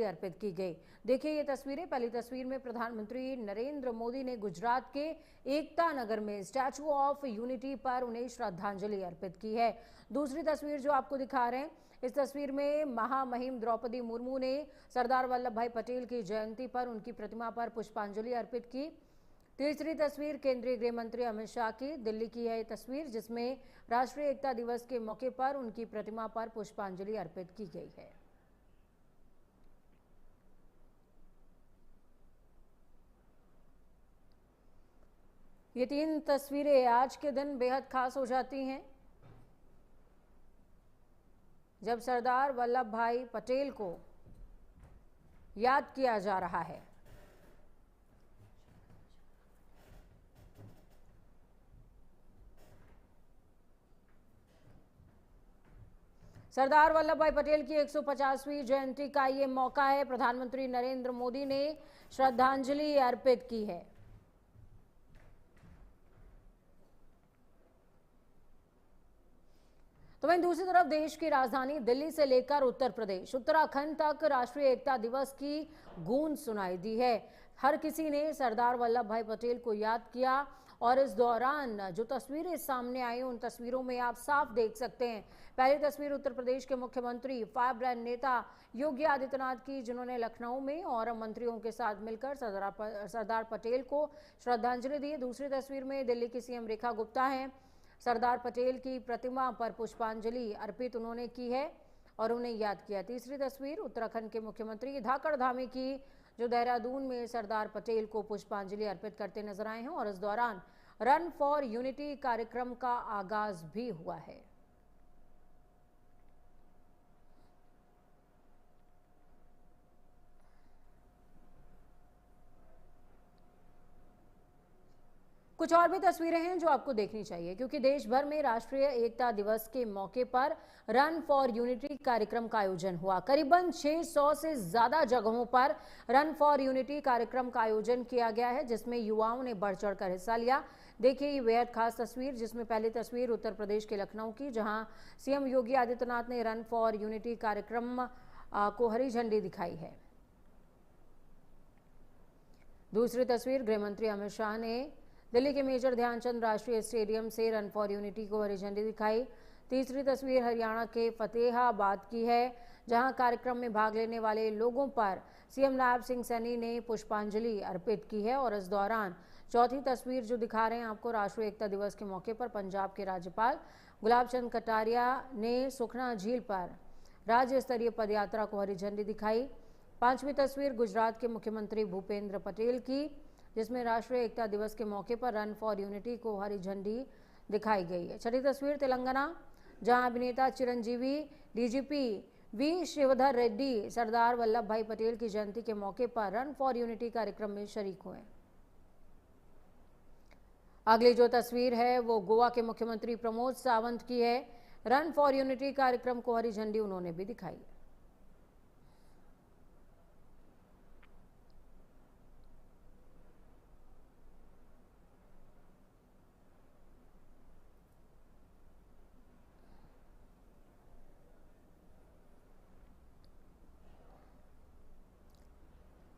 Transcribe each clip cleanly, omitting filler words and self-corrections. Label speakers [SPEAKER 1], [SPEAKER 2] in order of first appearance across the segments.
[SPEAKER 1] अर्पित की गई। देखिए ये तस्वीरें। पहली तस्वीर में प्रधानमंत्री नरेंद्र मोदी ने गुजरात के एकता नगर में स्टैचू ऑफ यूनिटी पर उन्हें श्रद्धांजलि अर्पित की है। दूसरी तस्वीर जो आपको दिखा रहे हैं, इस तस्वीर में महामहिम द्रौपदी मुर्मू ने सरदार वल्लभ भाई पटेल की जयंती पर उनकी प्रतिमा पर पुष्पांजलि अर्पित की। तीसरी तस्वीर केंद्रीय गृह मंत्री अमित शाह की दिल्ली की है ये तस्वीर, जिसमें राष्ट्रीय एकता दिवस के मौके पर उनकी प्रतिमा पर पुष्पांजलि अर्पित की गई है। ये तीन तस्वीरें आज के दिन बेहद खास हो जाती हैं, जब सरदार वल्लभ भाई पटेल को याद किया जा रहा है। सरदार वल्लभ भाई पटेल की 150वीं जयंती का ये मौका है। प्रधानमंत्री नरेंद्र मोदी ने श्रद्धांजलि अर्पित की है। तो वहीं दूसरी तरफ देश की राजधानी दिल्ली से लेकर उत्तर प्रदेश, उत्तराखंड तक राष्ट्रीय एकता दिवस की गूंज सुनाई दी है। हर किसी ने सरदार वल्लभ भाई पटेल को याद किया और इस दौरान जो तस्वीरें सामने आई, उन तस्वीरों में आप साफ देख सकते हैं। पहली तस्वीर उत्तर प्रदेश के मुख्यमंत्री फायर ब्रांड नेता योगी आदित्यनाथ की, जिन्होंने लखनऊ में और मंत्रियों के साथ मिलकर सरदार पटेल को श्रद्धांजलि दी। दूसरी तस्वीर में दिल्ली की सीएम रेखा गुप्ता हैं। सरदार पटेल की प्रतिमा पर पुष्पांजलि अर्पित उन्होंने की है और उन्हें याद किया। तीसरी तस्वीर उत्तराखंड के मुख्यमंत्री धाकड़ धामी की, जो देहरादून में सरदार पटेल को पुष्पांजलि अर्पित करते नजर आए हैं और इस दौरान रन फॉर यूनिटी कार्यक्रम का आगाज भी हुआ है। कुछ और भी तस्वीरें हैं जो आपको देखनी चाहिए, क्योंकि देश भर में राष्ट्रीय एकता दिवस के मौके पर रन फॉर यूनिटी कार्यक्रम का आयोजन हुआ। करीबन 600 से ज्यादा जगहों पर रन फॉर यूनिटी कार्यक्रम का आयोजन किया गया है, जिसमें युवाओं ने बढ़ चढ़कर हिस्सा लिया। देखिए ये बेहद खास तस्वीर, जिसमें पहली तस्वीर उत्तर प्रदेश के लखनऊ की, जहां सीएम योगी आदित्यनाथ ने रन फॉर यूनिटी कार्यक्रम को हरी झंडी दिखाई है। दूसरी तस्वीर गृह मंत्री अमित शाह ने दिल्ली के मेजर ध्यानचंद राष्ट्रीय स्टेडियम से रन फॉर यूनिटी को हरी झंडी दिखाई। तीसरी तस्वीर हरियाणा के फतेहाबाद की है, जहां कार्यक्रम में भाग लेने वाले लोगों पर सीएम नायब सिंह सैनी ने पुष्पांजलि अर्पित की है और इस दौरान चौथी तस्वीर जो दिखा रहे हैं आपको, राष्ट्रीय एकता दिवस के मौके पर पंजाब के राज्यपाल गुलाब चंद कटारिया ने सुखना झील पर राज्य स्तरीय पदयात्रा को हरी झंडी दिखाई। पांचवी तस्वीर गुजरात के मुख्यमंत्री भूपेंद्र पटेल की, जिसमें राष्ट्रीय एकता दिवस के मौके पर रन फॉर यूनिटी को हरी झंडी दिखाई गई है। छठी तस्वीर तेलंगाना, जहां अभिनेता चिरंजीवी, डीजीपी वी शिवधर रेड्डी सरदार वल्लभ भाई पटेल की जयंती के मौके पर रन फॉर यूनिटी कार्यक्रम में शरीक हुए। अगली जो तस्वीर है वो गोवा के मुख्यमंत्री प्रमोद सावंत की है। रन फॉर यूनिटी कार्यक्रम को हरी झंडी उन्होंने भी दिखाई।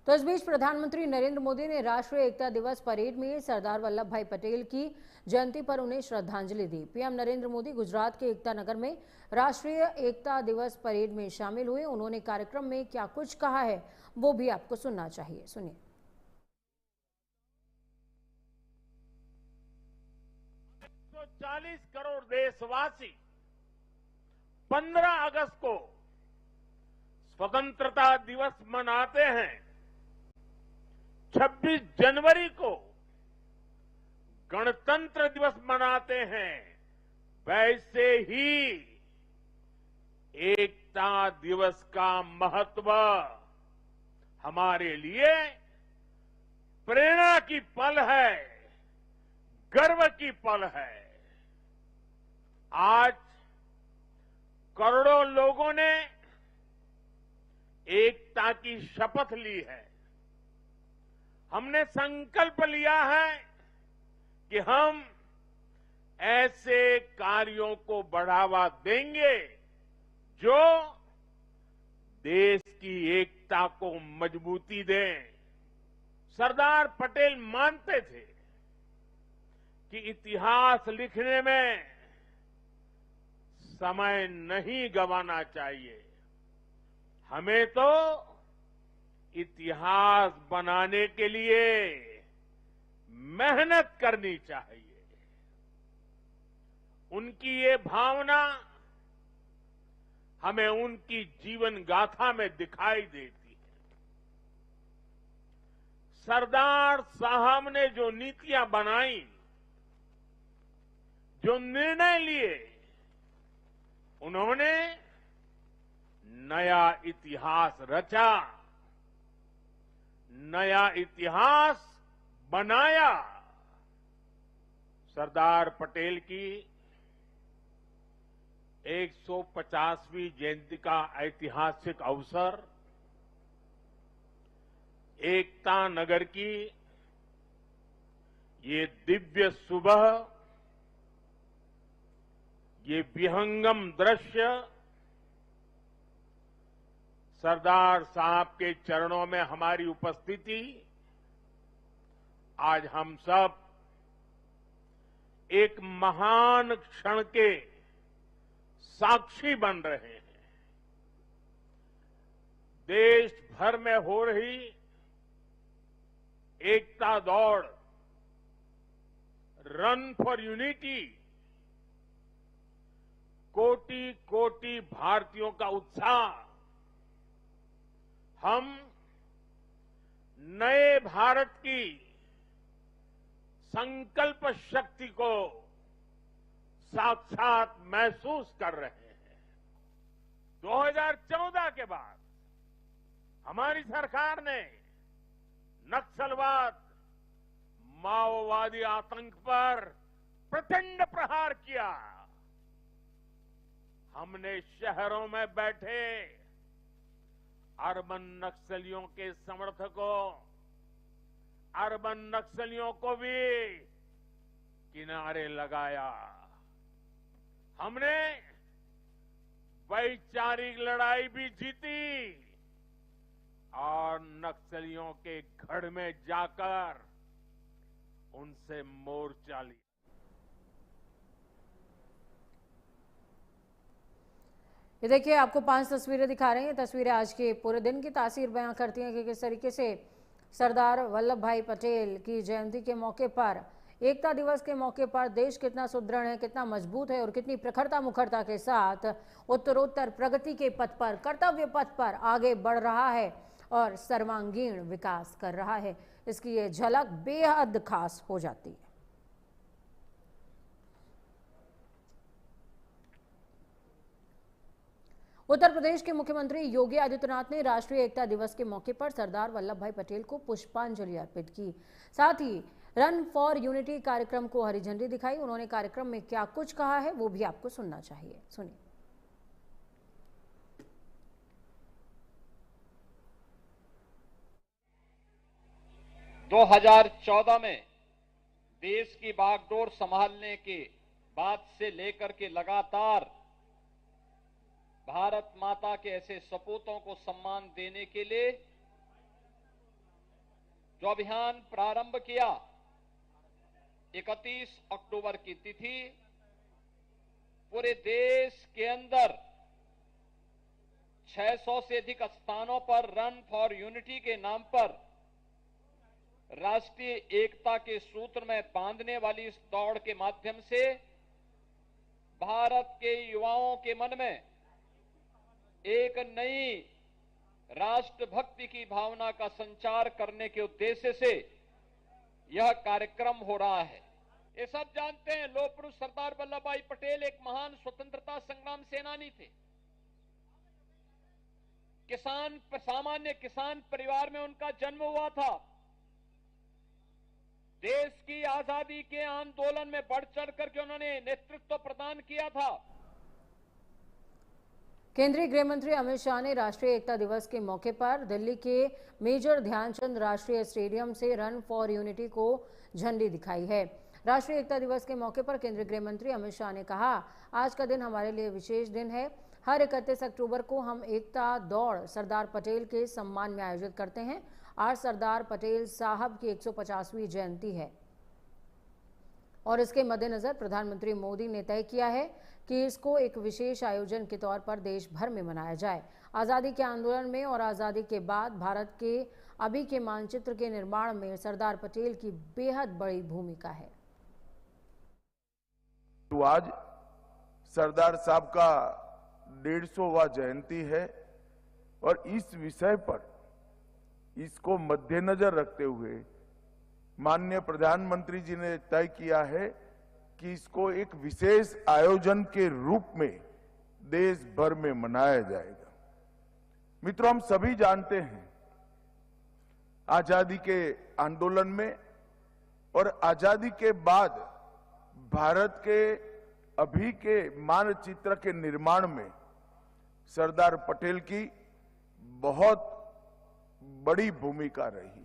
[SPEAKER 1] तो इस बीच प्रधानमंत्री नरेंद्र मोदी ने राष्ट्रीय एकता दिवस परेड में सरदार वल्लभ भाई पटेल की जयंती पर उन्हें श्रद्धांजलि दी। पीएम नरेंद्र मोदी गुजरात के एकता नगर में राष्ट्रीय एकता दिवस परेड में शामिल हुए। उन्होंने कार्यक्रम में क्या कुछ कहा है वो भी आपको सुनना चाहिए, सुनिए।
[SPEAKER 2] 140 करोड़ देशवासी 15 अगस्त को स्वतंत्रता दिवस मनाते हैं। 26 जनवरी को गणतंत्र दिवस मनाते हैं। वैसे ही एकता दिवस का महत्व हमारे लिए प्रेरणा की पल है, गर्व की पल है। आज करोड़ों लोगों ने एकता की शपथ ली है। हमने संकल्प लिया है कि हम ऐसे कार्यों को बढ़ावा देंगे जो देश की एकता को मजबूती दें। सरदार पटेल मानते थे कि इतिहास लिखने में समय नहीं गंवाना चाहिए। हमें तो इतिहास बनाने के लिए मेहनत करनी चाहिए। उनकी ये भावना हमें उनकी जीवन गाथा में दिखाई देती है। सरदार साहब ने जो नीतियां बनाई, जो निर्णय लिए, उन्होंने नया इतिहास रचा, नया इतिहास बनाया। सरदार पटेल की 150वीं जयंती का ऐतिहासिक अवसर, एकता नगर की ये दिव्य सुबह, ये विहंगम दृश्य सरदार साहब के चरणों में हमारी उपस्थिति, आज हम सब एक महान क्षण के साक्षी बन रहे हैं। देश भर में हो रही एकता दौड़, रन फॉर यूनिटी, कोटि कोटि भारतीयों का उत्साह, हम नए भारत की संकल्प शक्ति को साक्षात महसूस कर रहे हैं। 2014 के बाद हमारी सरकार ने नक्सलवाद, माओवादी आतंक पर प्रचंड प्रहार किया। हमने शहरों में बैठे अर्बन नक्सलियों के समर्थकों, अर्बन नक्सलियों को भी किनारे लगाया। हमने वैचारिक लड़ाई भी जीती और नक्सलियों के गढ़ में जाकर उनसे मोर्चा लिया।
[SPEAKER 1] ये देखिए, आपको 5 तस्वीरें दिखा रहे हैं। ये तस्वीरें आज के पूरे दिन की तासीर बयां करती हैं कि किस तरीके से सरदार वल्लभ भाई पटेल की जयंती के मौके पर, एकता दिवस के मौके पर देश कितना सुदृढ़ है, कितना मजबूत है और कितनी प्रखरता मुखरता के साथ उत्तरोत्तर प्रगति के पथ पर, कर्तव्य पथ पर आगे बढ़ रहा है और सर्वांगीण विकास कर रहा है। इसकी ये झलक बेहद खास हो जाती है। उत्तर प्रदेश के मुख्यमंत्री योगी आदित्यनाथ ने राष्ट्रीय एकता दिवस के मौके पर सरदार वल्लभ भाई पटेल को पुष्पांजलि अर्पित की। साथ ही रन फॉर यूनिटी कार्यक्रम को हरी झंडी दिखाई। उन्होंने कार्यक्रम में क्या कुछ कहा है वो भी आपको सुनना चाहिए, सुनिए।
[SPEAKER 3] 2014 में देश की बागडोर संभालने के बाद से लेकर के लगातार भारत माता के ऐसे सपूतों को सम्मान देने के लिए जो अभियान प्रारंभ किया, 31 अक्टूबर की तिथि पूरे देश के अंदर 600 से अधिक स्थानों पर रन फॉर यूनिटी के नाम पर राष्ट्रीय एकता के सूत्र में बांधने वाली इस दौड़ के माध्यम से भारत के युवाओं के मन में एक नई राष्ट्रभक्ति की भावना का संचार करने के उद्देश्य से यह कार्यक्रम हो रहा है। ये सब जानते हैं, लौह पुरुष सरदार वल्लभ भाई पटेल एक महान स्वतंत्रता संग्राम सेनानी थे। सामान्य किसान परिवार में उनका जन्म हुआ था। देश की आजादी के आंदोलन में बढ़ चढ़ करके उन्होंने नेतृत्व प्रदान किया था।
[SPEAKER 1] केंद्रीय गृह मंत्री अमित शाह ने राष्ट्रीय एकता दिवस के मौके पर दिल्ली के मेजर ध्यानचंद राष्ट्रीय स्टेडियम से रन फॉर यूनिटी को झंडी दिखाई है। राष्ट्रीय एकता दिवस के मौके पर केंद्रीय गृह मंत्री अमित शाह ने कहा, आज का दिन हमारे लिए विशेष दिन है। हर 31 अक्टूबर को हम एकता दौड़ सरदार पटेल के सम्मान में आयोजित करते हैं। आज सरदार पटेल साहब की 150वीं जयंती है और इसके मद्देनजर प्रधानमंत्री मोदी ने तय किया है कि इसको एक विशेष आयोजन के तौर पर देश भर में मनाया जाए। आज़ादी के आंदोलन में और आज़ादी के बाद भारत के अभी के मानचित्र के निर्माण में सरदार पटेल की बेहद बड़ी भूमिका है।
[SPEAKER 4] तो आज सरदार साहब का 150वां जयंती है और इस विषय पर इसको मद्देनजर रखते हुए माननीय प्रधानमंत्री जी ने तय किया है कि इसको एक विशेष आयोजन के रूप में देश भर में मनाया जाएगा। मित्रों, हम सभी जानते हैं आजादी के आंदोलन में और आजादी के बाद भारत के अभी के मानचित्र के निर्माण में सरदार पटेल की बहुत बड़ी भूमिका रही है।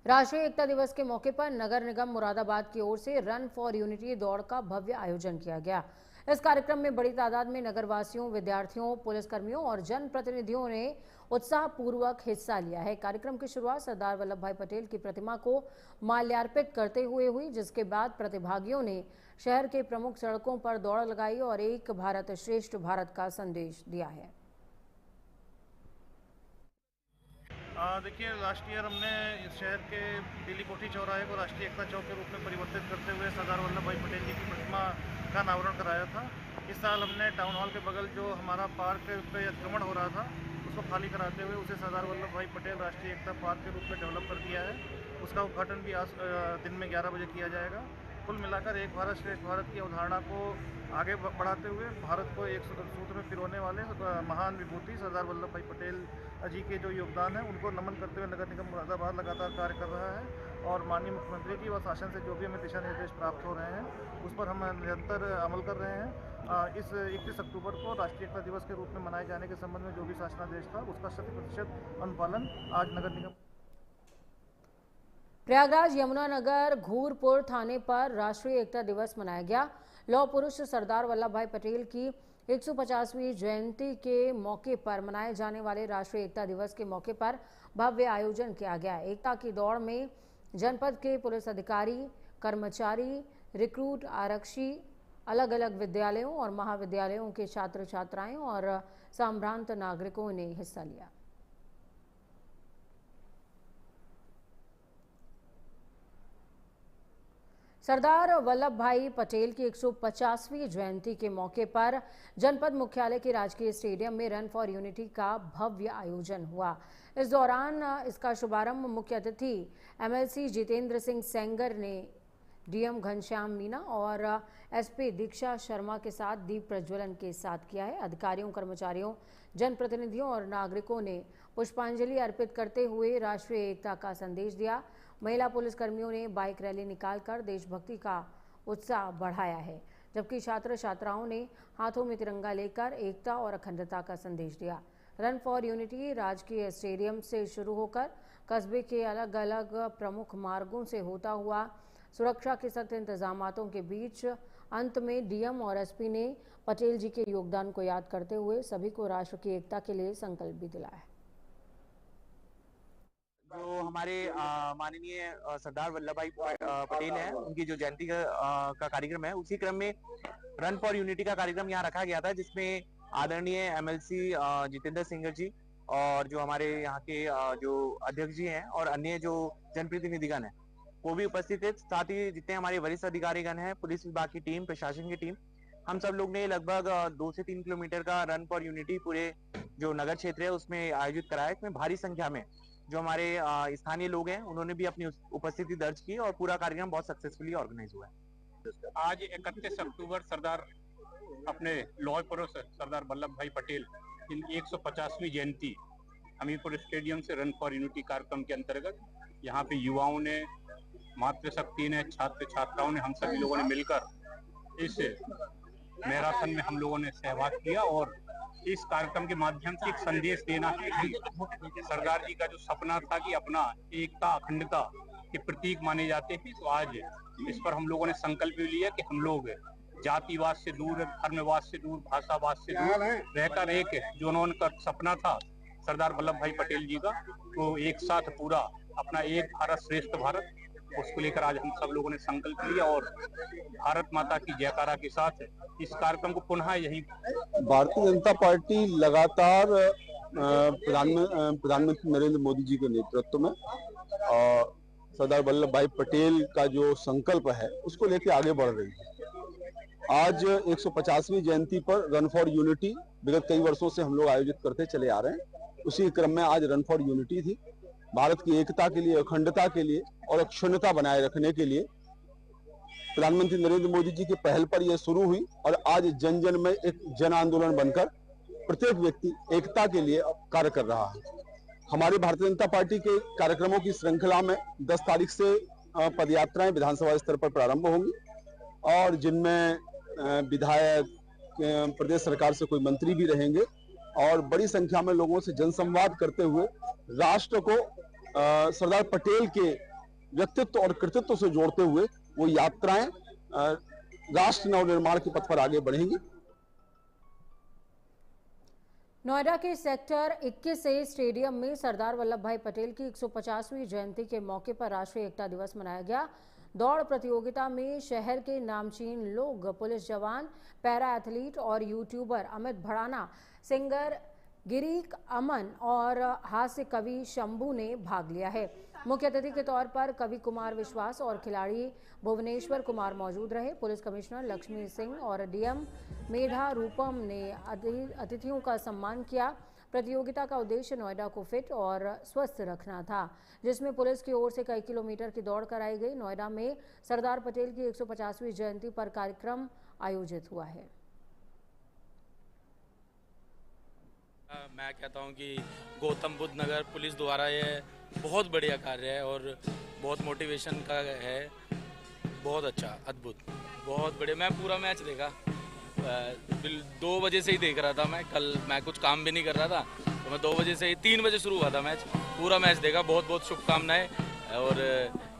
[SPEAKER 1] राष्ट्रीय एकता दिवस के मौके पर नगर निगम मुरादाबाद की ओर से रन फॉर यूनिटी दौड़ का भव्य आयोजन किया गया। इस कार्यक्रम में बड़ी तादाद में नगरवासियों, विद्यार्थियों, पुलिसकर्मियों और जनप्रतिनिधियों ने उत्साहपूर्वक हिस्सा लिया है। कार्यक्रम की शुरुआत सरदार वल्लभ भाई पटेल की प्रतिमा को माल्यार्पित करते हुए हुई, जिसके बाद प्रतिभागियों ने शहर के प्रमुख सड़कों पर दौड़ लगाई और एक भारत श्रेष्ठ भारत का संदेश दिया है।
[SPEAKER 5] देखिए, लास्ट ईयर हमने इस शहर के दिल्ली कोठी चौराहे को राष्ट्रीय एकता चौक के रूप में परिवर्तित करते हुए सरदार वल्लभ भाई पटेल जी की प्रतिमा का अनावरण कराया था। इस साल हमने टाउन हॉल के बगल जो हमारा पार्क पे अतिक्रमण हो रहा था उसको खाली कराते हुए उसे सरदार वल्लभ भाई पटेल राष्ट्रीय एकता पार्क के रूप में डेवलप कर दिया है। उसका उद्घाटन भी आज दिन में 11 बजे किया जाएगा। कुल मिलाकर एक भारत श्रेष्ठ भारत की अवधारणा को आगे बढ़ाते हुए भारत को एक सूत्र में पिरोने वाले महान विभूति सरदार वल्लभ भाई पटेल जी के जो योगदान है उनको नमन करते हुए नगर निगम मुरादाबाद लगातार कार्य कर रहा है और माननीय मुख्यमंत्री जी व शासन से जो भी हमें दिशा निर्देश प्राप्त हो रहे हैं उस पर हम निरंतर अमल कर रहे हैं। इस 31 अक्टूबर को राष्ट्रीय एकता दिवस के रूप में मनाए जाने के संबंध में जो भी शासनादेश था उसका 100% अनुपालन आज नगर निगम।
[SPEAKER 1] प्रयागराज यमुनानगर घूरपुर थाने पर राष्ट्रीय एकता दिवस मनाया गया। लौह पुरुष सरदार वल्लभ भाई पटेल की 150वीं जयंती के मौके पर मनाए जाने वाले राष्ट्रीय एकता दिवस के मौके पर भव्य आयोजन किया गया। एकता की दौड़ में जनपद के पुलिस अधिकारी, कर्मचारी, रिक्रूट, आरक्षी, अलग अलग विद्यालयों और महाविद्यालयों के छात्र छात्राएं और संभ्रांत नागरिकों ने हिस्सा लिया। सरदार वल्लभ भाई पटेल की 150वीं जयंती के मौके पर जनपद मुख्यालय के राजकीय स्टेडियम में रन फॉर यूनिटी का भव्य आयोजन हुआ। इस दौरान इसका शुभारंभ मुख्य अतिथि एमएलसी जितेंद्र सिंह सेंगर ने डीएम घनश्याम मीना और एसपी दीक्षा शर्मा के साथ दीप प्रज्वलन के साथ किया है। अधिकारियों, कर्मचारियों, जनप्रतिनिधियों और नागरिकों ने पुष्पांजलि अर्पित करते हुए राष्ट्रीय एकता का संदेश दिया। महिला पुलिसकर्मियों ने बाइक रैली निकालकर देशभक्ति का उत्साह बढ़ाया है, जबकि छात्र छात्राओं ने हाथों में तिरंगा लेकर एकता और अखंडता का संदेश दिया। रन फॉर यूनिटी राजकीय स्टेडियम से शुरू होकर कस्बे के अलग अलग प्रमुख मार्गों से होता हुआ सुरक्षा के सख्त इंतजामातों के बीच अंत में डीएम और एसपी ने पटेल जी के योगदान को याद करते हुए सभी को राष्ट्र की एकता के लिए संकल्प भी दिलाया।
[SPEAKER 6] जो हमारे माननीय सरदार वल्लभ भाई पटेल हैं, उनकी जो जयंती का कार्यक्रम है, उसी क्रम में रन फॉर यूनिटी का कार्यक्रम यहाँ रखा गया था, जिसमें आदरणीय एमएलसी जितेंद्र सिंह जी और जो हमारे यहाँ के जो अध्यक्ष जी हैं और अन्य जो जनप्रतिनिधिगण हैं वो भी उपस्थित थे। साथ ही जितने हमारे वरिष्ठ अधिकारीगण हैं, पुलिस विभाग की टीम, प्रशासन की टीम, हम सब लोग ने लगभग 2 से 3 किलोमीटर का रन फॉर यूनिटी पूरे जो नगर क्षेत्र है उसमें आयोजित कराया। इसमें भारी संख्या में जो हमारे स्थानीय लोग हैं उन्होंने भी अपनी उपस्थिति दर्ज की और पूरा कार्यक्रम बहुत सक्सेसफुली ऑर्गेनाइज हुआ है।
[SPEAKER 7] आज 31 अक्टूबर सरदार अपने लौह पुरुष सरदार वल्लभ भाई पटेल की 150वीं जयंती हमीरपुर स्टेडियम से रन फॉर यूनिटी कार्यक्रम के अंतर्गत यहाँ पे युवाओं ने, मातृशक्ति ने, छात्र छात्राओं ने, हम सभी लोगों ने मिलकर इस मैराथन में हम लोगों ने सहभाग किया और इस कार्यक्रम के माध्यम से एक संदेश देना है कि सरदार जी का जो सपना था कि अपना एकता, अखंडता के प्रतीक माने जाते हैं, तो आज इस पर हम लोगों ने संकल्प भी लिया कि हम लोग जातिवाद से दूर, धर्मवाद से दूर, भाषावाद से दूर रहकर एक जो उन्होंने सपना था सरदार वल्लभ भाई पटेल जी का, वो एक साथ पूरा अपना एक भारत श्रेष्ठ भारत, उसको लेकर आज हम सब लोगों ने संकल्प लिया और भारत माता की जयकारा के साथ इस कार्यक्रम को पुनः यही।
[SPEAKER 8] भारतीय जनता पार्टी लगातार प्रधानमंत्री नरेंद्र मोदी जी के नेतृत्व में सरदार वल्लभ भाई पटेल का जो संकल्प है उसको लेकर आगे बढ़ रही है। आज 150वीं जयंती पर रन फॉर यूनिटी विगत कई वर्षों से हम लोग आयोजित करते चले आ रहे हैं। उसी क्रम में आज रन फॉर यूनिटी थी। भारत की एकता के लिए, अखंडता के लिए और अक्षुण्णता बनाए रखने के लिए प्रधानमंत्री नरेंद्र मोदी जी की पहल पर यह शुरू हुई और आज जन जन में एक जन आंदोलन बनकर प्रत्येक व्यक्ति एकता के लिए कार्य कर रहा है। हमारे भारतीय जनता पार्टी के कार्यक्रमों की श्रृंखला में 10 तारीख से पदयात्राएं विधानसभा स्तर पर प्रारंभ होंगी और जिनमें विधायक, प्रदेश सरकार से कोई मंत्री भी रहेंगे और बड़ी संख्या में लोगों से जनसंवाद करते हुए राष्ट्र को सरदार पटेल के व्यक्तित्व और कृतित्व से जोड़ते हुए वो यात्राएं राष्ट्र नवनिर्माण के पथ पर आगे बढ़ेंगी।
[SPEAKER 1] नोएडा के सेक्टर 21 से स्टेडियम में सरदार वल्लभ भाई पटेल की 150वीं जयंती के मौके पर राष्ट्रीय एकता दिवस मनाया गया। दौड़ प्रतियोगिता में शहर के नामचीन लोग, पुलिस जवान, पैरा एथलीट और यूट्यूबर अमित भड़ाना, सिंगर गिरीक अमन और हास्य कवि शंभू ने भाग लिया है। मुख्य अतिथि के तौर पर कवि कुमार विश्वास और खिलाड़ी भुवनेश्वर कुमार मौजूद रहे। पुलिस कमिश्नर लक्ष्मी सिंह और डीएम मेधा रूपम ने अतिथियों का सम्मान किया। प्रतियोगिता का उद्देश्य नोएडा को फिट और स्वस्थ रखना था, जिसमें पुलिस की ओर से कई किलोमीटर की दौड़ कराई गई। नोएडा में सरदार पटेल की 150वीं जयंती पर कार्यक्रम आयोजित हुआ है।
[SPEAKER 9] मैं कहता हूं कि गौतम बुद्ध नगर पुलिस द्वारा ये बहुत बढ़िया कार्य है और बहुत मोटिवेशन का है। बहुत अच्छा, अद्भुत, बहुत बढ़िया। मैं पूरा मैच देखा, 2 बजे से ही देख रहा था। मैं कुछ काम भी नहीं कर रहा था, तो मैं 2 बजे से ही 3 बजे शुरू हुआ था मैच, पूरा मैच देखा। बहुत बहुत शुभकामनाएं। और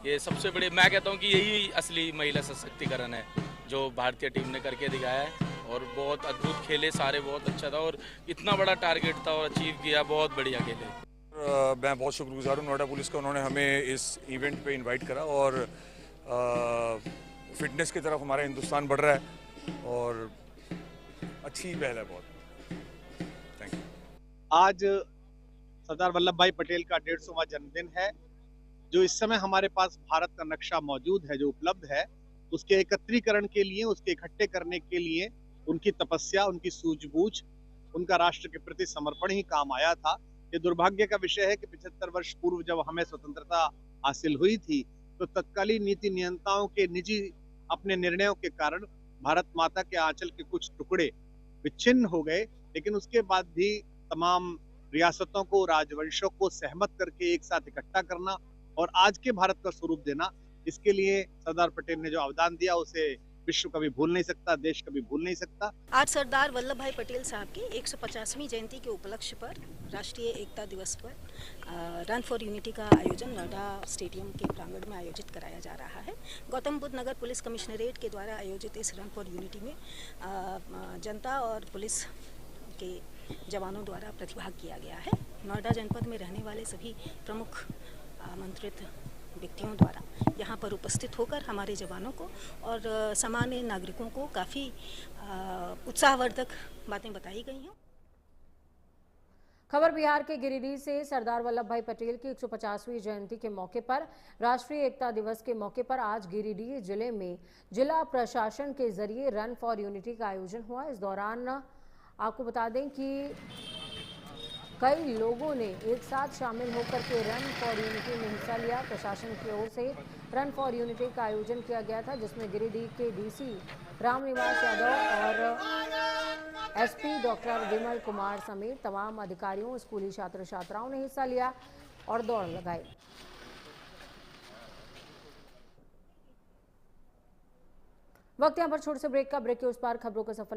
[SPEAKER 9] ये सबसे बड़ी, मैं कहता हूँ कि यही असली महिला सशक्तिकरण है जो भारतीय टीम ने करके दिखाया है। और बहुत अद्भुत खेले सारे, बहुत अच्छा था और इतना बड़ा टारगेट था और अचीव किया, बहुत बढ़िया खेले।
[SPEAKER 10] मैं बहुत शुक्रगुजार हूँ नोएडा पुलिस का, उन्होंने हमें इस इवेंट पे इनवाइट करा और फिटनेस की तरफ हमारा हिंदुस्तान बढ़ रहा है और अच्छी पहल है बहुत। Thank you.
[SPEAKER 11] आज सरदार वल्लभ भाई पटेल का 150वां जन्मदिन है। जो इस समय हमारे पास भारत का नक्शा मौजूद है, जो उपलब्ध है, उसके एकत्रीकरण के लिए, उसके इकट्ठे करने के लिए उनकी तपस्या, उनकी सूझबूझ, उनका राष्ट्र के प्रति समर्पण ही काम आया था। ये दुर्भाग्य का विषय है कि 75 वर्ष पूर्व जब हमें स्वतंत्रता हासिल हुई थी तो तत्कालीन नीति नियंताओं के निजी अपने निर्णयों के कारण भारत माता के आंचल के कुछ टुकड़े विच्छिन्न हो गए। लेकिन उसके बाद भी तमाम रियासतों को, राजवंशों को सहमत करके एक साथ इकट्ठा करना और आज के भारत का स्वरूप देना, इसके लिए सरदार पटेल ने जो अवदान दिया उसे विश्व कभी भूल नहीं सकता, देश कभी भूल नहीं सकता।
[SPEAKER 12] आज सरदार वल्लभ भाई पटेल साहब की 150वीं जयंती के उपलक्ष्य पर राष्ट्रीय एकता दिवस पर रन फॉर यूनिटी का आयोजन नोएडा स्टेडियम के प्रांगण में आयोजित कराया जा रहा है। गौतम बुद्ध नगर पुलिस कमिश्नरेट के द्वारा आयोजित इस रन फॉर यूनिटी में जनता और पुलिस के जवानों द्वारा प्रतिभाग किया गया है। नोएडा जनपद में रहने वाले सभी प्रमुख आमंत्रित व्यक्तियों द्वारा यहाँ पर उपस्थित होकर हमारे जवानों को और सामान्य नागरिकों को काफ़ी उत्साहवर्धक बातें बताई गई हैं।
[SPEAKER 1] खबर बिहार के गिरिडीह से सरदार वल्लभ भाई पटेल की 150वीं जयंती के मौके पर राष्ट्रीय एकता दिवस के मौके पर आज गिरिडीह जिले में जिला प्रशासन के जरिए रन फॉर यूनिटी का आयोजन हुआ। इस दौरान आपको बता दें कि कई लोगों ने एक साथ शामिल होकर के रन फॉर यूनिटी में हिस्सा लिया। प्रशासन की ओर से रन फॉर यूनिटी का आयोजन किया गया था, जिसमें गिरिडीह के डीसी रामनिवास यादव और एसपी डॉक्टर विमल कुमार समेत तमाम अधिकारियों, स्कूली छात्र छात्राओं ने हिस्सा लिया और दौड़ लगाई। वक्त यहाँ पर छोटे से ब्रेक का। ब्रेक के उस पार खबरों का सफर